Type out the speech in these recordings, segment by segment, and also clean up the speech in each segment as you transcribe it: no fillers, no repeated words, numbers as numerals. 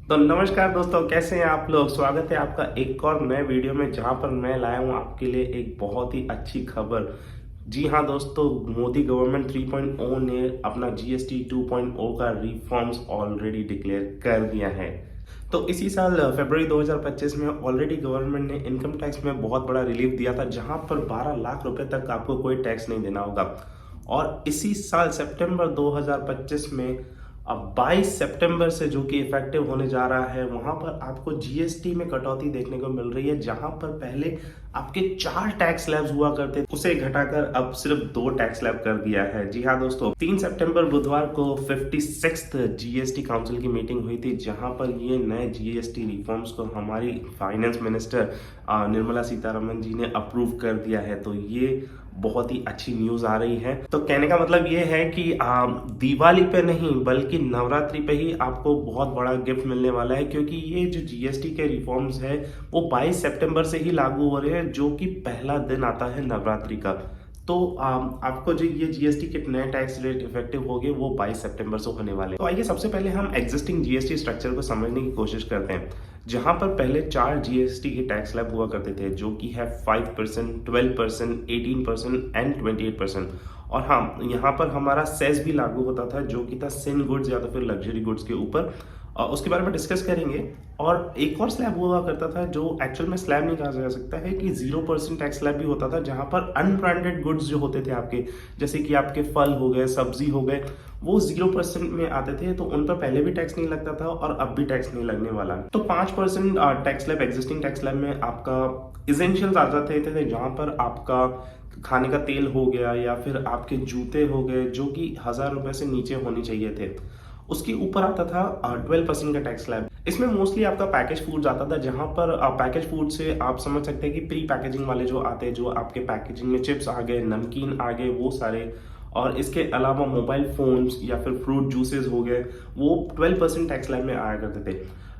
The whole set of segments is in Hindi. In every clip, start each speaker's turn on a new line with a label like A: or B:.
A: तो नमस्कार दोस्तों, कैसे हैं आप लोग। स्वागत है आपका एक और नए वीडियो में, जहां पर मैं लाया हूं आपके लिए एक बहुत ही अच्छी खबर। जी हां दोस्तों, मोदी गवर्नमेंट 3.0 ने अपना जीएसटी 2.0 का रिफॉर्म्स ऑलरेडी डिक्लेयर कर दिया है। तो इसी साल फरवरी 2025 में ऑलरेडी गवर्नमेंट ने इनकम टैक्स में बहुत बड़ा रिलीफ दिया था, जहां पर 12 लाख रुपए तक आपको कोई टैक्स नहीं देना होगा। और इसी साल सितंबर 2025 में अब 22 सितंबर से जो कि इफेक्टिव होने जा रहा है, वहां पर आपको जीएसटी में कटौती देखने को मिल रही है। जहां पर पहले आपके 4 टैक्स स्लैब्स हुआ करते थे, उसे घटाकर अब सिर्फ 2 टैक्स स्लैब कर दिया है। जी हाँ दोस्तों, 3 सितंबर बुधवार को 56th जीएसटी काउंसिल की मीटिंग हुई थी, जहां पर ये नए जीएसटी रिफॉर्म्स को हमारी फाइनेंस मिनिस्टर निर्मला सीतारमण जी ने अप्रूव कर दिया है। तो ये बहुत ही अच्छी न्यूज आ रही है। तो कहने का मतलब ये है कि दिवाली पे नहीं बल्कि नवरात्रि पे ही आपको बहुत बड़ा गिफ्ट मिलने वाला है, क्योंकि ये जो जीएसटी के रिफॉर्म्स है वो 22 सितंबर से ही लागू हो रहे हैं, जो कि पहला दिन आता है नवरात्रि का। तो आपको जो ये जीएसटी के नए टैक्स रेट इफेक्टिव हो गए वो 22 सितंबर से होने वाले हैं। तो आइए सबसे पहले हम एग्जिस्टिंग जीएसटी स्ट्रक्चर को समझने की कोशिश करते हैं। जहां पर पहले 4 जीएसटी के टैक्स स्लैब हुआ करते थे, जो कि है 5%, 12%, 18% एंड 28%। और हाँ, यहाँ पर हमारा सेस भी लागू होता था, जो कि था सिन गुड्स या तो फिर लग्जरी गुड्स के ऊपर। उसके बारे में डिस्कस करेंगे। और एक और स्लैब हुआ करता था, जो एक्चुअल में स्लैब नहीं कहा जा सकता है, कि 0% टैक्स स्लैब भी होता था, जहां पर अनब्रांडेड गुड्स जो होते थे आपके, जैसे कि आपके फल हो गए, सब्जी हो गए, वो 0% में आते थे। तो उन पर पहले भी टैक्स नहीं लगता था और अब भी टैक्स नहीं लगने वाला। तो 5% tax slab, existing tax slab में आपका इसेंशियल्स आ जाते थे, जहां पर आपका खाने का तेल हो गया या फिर आपके जूते हो गए, जो कि 1000 रुपए से नीचे होने चाहिए थे। उसके ऊपर आता था 12% का टैक्स स्लैब। इसमें मोस्टली आपका पैकेज फूड्स आता था, जहां पर पैकेज फूड से आप समझ सकते हैं कि प्री पैकेजिंग वाले जो आते हैं, जो आपके पैकेजिंग में चिप्स आ गए, नमकीन आ गए, वो सारे। और इसके अलावा मोबाइल फोन्स या फिर फ्रूट जूसेस हो गए, वो 12% टैक्स स्लैब में आया करते थे।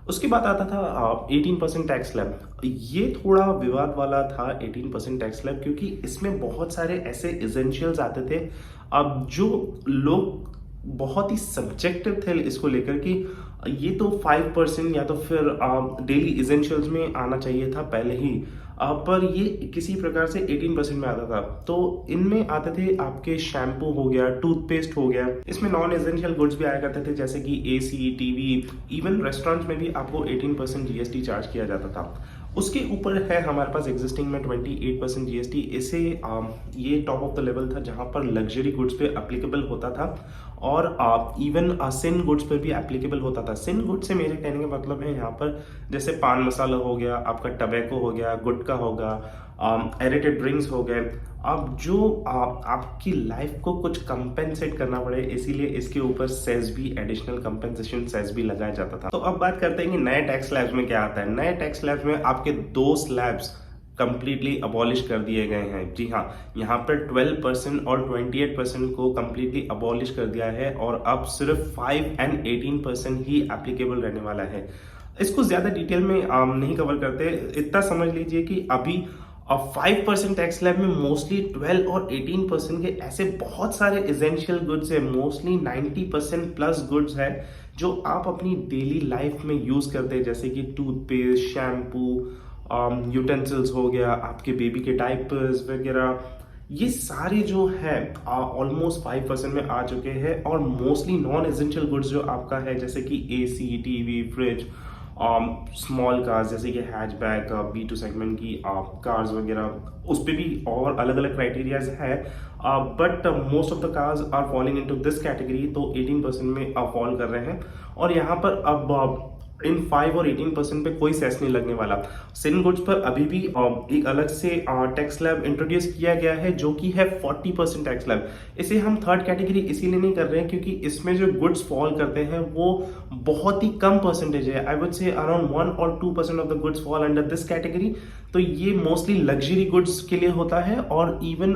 A: उसके बाद आता था 18% टैक्स स्लैब। ये थोड़ा विवाद वाला था 18% टैक्स स्लैब, क्योंकि इसमें बहुत सारे ऐसे एसेंशियल्स आते थे अब जो लोग बहुत ही सब्जेक्टिव थे इसको लेकर कि ये तो 5% या तो फिर डेली इसेंशियल्स में आना चाहिए था पहले ही, पर ये किसी प्रकार से 18% में आता था। तो इनमें आते थे आपके शैम्पू हो गया, टूथपेस्ट हो गया। इसमें नॉन एसेंशियल गुड्स भी आया करते थे, जैसे कि एसी, टीवी, इवन रेस्टोरेंट्स में भी आपको 18% जीएसटी चार्ज किया जाता था। उसके ऊपर है हमारे पास एग्जिस्टिंग में 28% जीएसटी। इसे ये टॉप ऑफ द लेवल था, जहां पर लग्जरी गुड्स पे एप्लीकेबल होता था और इवन सिन गुड्स पर भी एप्लीकेबल होता था। सिन गुड्स से मेरे कहने का मतलब है यहाँ पर जैसे पान मसाला हो गया, आपका टबैको हो गया, गुटखा होगा, एरेटेड ड्रिंक्स हो गए। अब जो आपकी लाइफ को कुछ कंपेंसेट करना पड़े, इसीलिए इसके ऊपर सेस भी, एडिशनल कंपेंसेशन सेस भी लगाया जाता था। तो अब बात करते हैं कि नए टैक्स स्लैब्स में क्या आता है। नए टैक्स स्लैब्स में आपके 2 स्लैब्स कंप्लीटली अबॉलिश कर दिए गए हैं। जी हाँ, यहाँ पर 12% और 28% को कंप्लीटली अबॉलिश कर दिया है और अब सिर्फ 5 एंड 18% ही एप्लीकेबल रहने वाला है। इसको ज्यादा डिटेल में नहीं कवर करते, इतना समझ लीजिए कि अभी 5% टैक्स स्लैब में मोस्टली 12 और 18% के ऐसे बहुत सारे एसेंशियल गुड्स है, मोस्टली 90% प्लस गुड्स है, जो आप अपनी डेली लाइफ में यूज करते हैं, जैसे कि टूथपेस्ट, शैम्पू, यूटेंसिल्स हो गया, आपके बेबी के डायपर्स वगैरह। ये सारे जो है ऑलमोस्ट 5% में आ चुके हैं। और मोस्टली नॉन एसेंशियल गुड्स जो आपका है, जैसे कि AC, TV, fridge, small cars जैसे कि हैचबैक, B2 सेगमेंट की कार्स वगैरह, उस पर भी और अलग अलग क्राइटेरियाज है, but most of the cars are falling into this category. तो 18% में फॉल कर रहे हैं। और यहाँ पर अब इन 5 और 18% पे कोई सेस नहीं लगने वाला। सिन गुड्स पर अभी भी एक अलग से टैक्स स्लैब इंट्रोड्यूस किया गया है, जो कि है 40% टैक्स स्लैब। इसे हम थर्ड कैटेगरी इसीलिए नहीं कर रहे हैं क्योंकि इसमें जो गुड्स फॉल करते हैं वो बहुत ही कम परसेंटेज है। आई वुड से अराउंड 1 और 2% of the goods fall under this category. तो ये मोस्टली लग्जरी गुड्स के लिए होता है। और इवन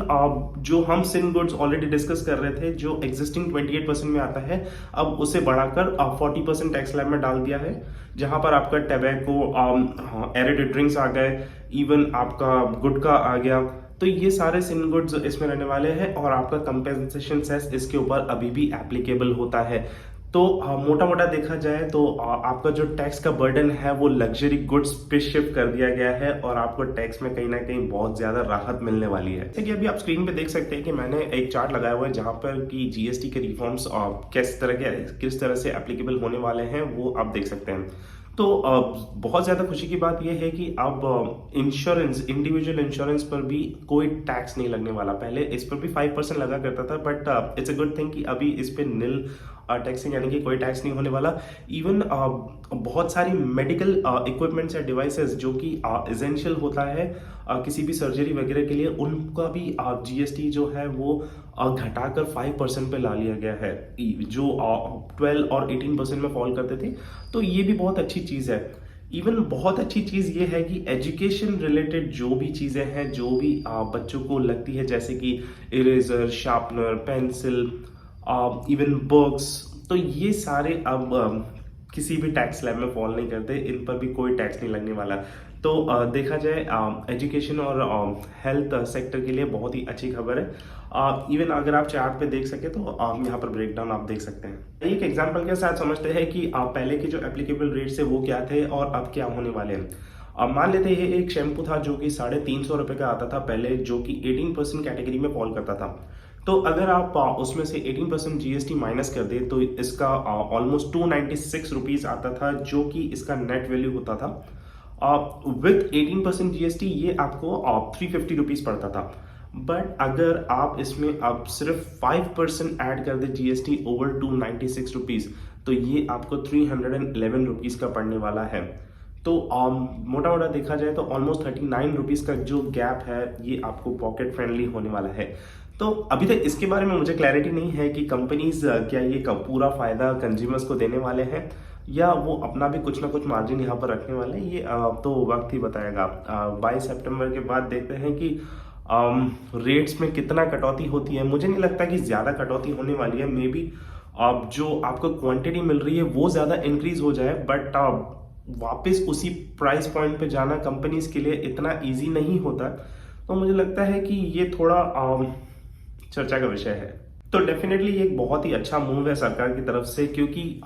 A: जो हम सिन गुड्स ऑलरेडी डिस्कस कर रहे थे, जो एग्जिस्टिंग 28% में आता है, अब उसे बढ़ाकर 40% टैक्स स्लैब में डाल दिया है, जहां पर आपका टैबैको, एरेटेड ड्रिंक्स आ गए, इवन आपका गुटखा आ गया। तो ये सारे सिन गुड्स इसमें रहने वाले हैं और आपका कंपेंसेशन सेस इसके ऊपर अभी भी एप्लीकेबल होता है। तो मोटा मोटा देखा जाए तो आपका जो टैक्स का बर्डन है वो लग्जरी गुड्स पे शिफ्ट कर दिया गया है और आपको टैक्स में कहीं ना कहीं बहुत ज्यादा राहत मिलने वाली है। जैसे कि अभी आप स्क्रीन पे देख सकते हैं कि मैंने एक चार्ट लगाया हुआ है जहां पर कि जीएसटी के रिफॉर्म्स किस तरह से एप्लीकेबल होने वाले हैं वो आप देख सकते हैं। तो बहुत ज़्यादा खुशी की बात यह है कि अब इंडिविजुअल इंश्योरेंस पर भी कोई टैक्स नहीं लगने वाला। पहले इस पर भी 5% लगा करता था, but it's a good thing कि अभी इस पे नील टैक्सिंग यानी कि कोई टैक्स नहीं होने वाला। इवन बहुत सारी मेडिकल इक्विपमेंट्स या डिवाइसेस जो कि एसेंशियल होता है किसी भी सर्जरी वगैरह के लिए, उनका भी जीएसटी जो है वो घटाकर 5% पे ला लिया गया है, जो 12 और 18% में फॉल करते थे। तो ये भी बहुत अच्छी चीज़ है। इवन बहुत अच्छी चीज़ ये है कि एजुकेशन रिलेटेड जो भी चीज़ें हैं, जो भी बच्चों को लगती है, जैसे कि eraser, sharpener, pencil, even books, तो ये सारे अब किसी भी टैक्स स्लैब में फॉल नहीं करते, इन पर भी कोई टैक्स नहीं लगने वाला। तो देखा जाए एजुकेशन और हेल्थ सेक्टर के लिए बहुत ही अच्छी खबर है। इवन अगर आप चार्ट पे देख सके तो यहाँ पर ब्रेकडाउन आप देख सकते हैं। एक एग्जांपल के साथ समझते हैं कि पहले के जो एप्लीकेबल रेट्स है वो क्या थे और अब क्या होने वाले हैं। अब मान लेते हैं एक शैम्पू था जो कि 350 रुपये का आता था पहले, जो कि 18% कैटेगरी में फॉल करता था। तो अगर आप उसमें से 18% जीएसटी माइनस कर दे तो इसका ऑलमोस्ट 296 रुपीज आता था, जो कि इसका नेट वैल्यू होता था। विथ 18% जीएसटी ये आपको 350 रुपीज पड़ता था। बट अगर आप इसमें अब सिर्फ 5% ऐड कर दे जीएसटी ओवर 296 रुपीज, तो ये आपको 311 रुपीज का पड़ने वाला है। तो मोटा मोटा देखा जाए तो ऑलमोस्ट 39 रुपीज का जो गैप है ये आपको पॉकेट फ्रेंडली होने वाला है। तो अभी तक इसके बारे में मुझे क्लैरिटी नहीं है कि कंपनीज क्या ये पूरा फायदा कंज्यूमर्स को देने वाले हैं या वो अपना भी कुछ ना कुछ मार्जिन यहाँ पर रखने वाले हैं। ये तो वक्त ही बताएगा। 22 सितंबर के बाद देखते हैं कि रेट्स में कितना कटौती होती है। मुझे नहीं लगता कि ज़्यादा कटौती होने वाली है। मे बी जो आपको क्वांटिटी मिल रही है वो ज़्यादा इंक्रीज हो जाए, बट वापस उसी प्राइस पॉइंट पे जाना कंपनीज के लिए इतना ईजी नहीं होता। तो मुझे लगता है कि ये थोड़ा चर्चा का विषय है। तो डेफिनेटली ये एक बहुत ही अच्छा मूव है सरकार की तरफ से, क्योंकि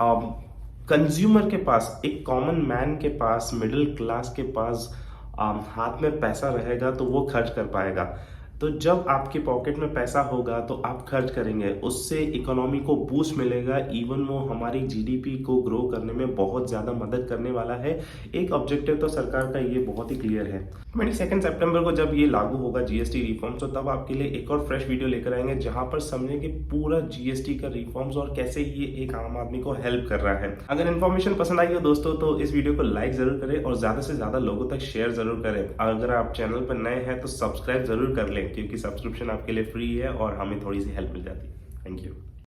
A: कंज्यूमर के पास, एक कॉमन मैन के पास, मिडिल क्लास के पास हाथ में पैसा रहेगा तो वो खर्च कर पाएगा। तो जब आपके पॉकेट में पैसा होगा तो आप खर्च करेंगे, उससे इकोनॉमी को बूस्ट मिलेगा। इवन वो हमारी जीडीपी को ग्रो करने में बहुत ज़्यादा मदद करने वाला है। एक ऑब्जेक्टिव तो सरकार का ये बहुत ही क्लियर है। 22 सितंबर को जब ये लागू होगा जीएसटी रिफॉर्म्स, तो तब आपके लिए एक और फ्रेश वीडियो लेकर आएंगे जहां पर समझेंगे पूरा जीएसटी का रिफॉर्म्स और कैसे ये एक आम आदमी को हेल्प कर रहा है। अगर इन्फॉर्मेशन पसंद आई हो दोस्तों तो इस वीडियो को लाइक जरूर करें और ज़्यादा से ज़्यादा लोगों तक शेयर जरूर करें। अगर आप चैनल पर नए हैं तो सब्सक्राइब जरूर कर लें, क्योंकि सब्सक्रिप्शन आपके लिए फ्री है और हमें थोड़ी सी हेल्प मिल जाती है। Thank you.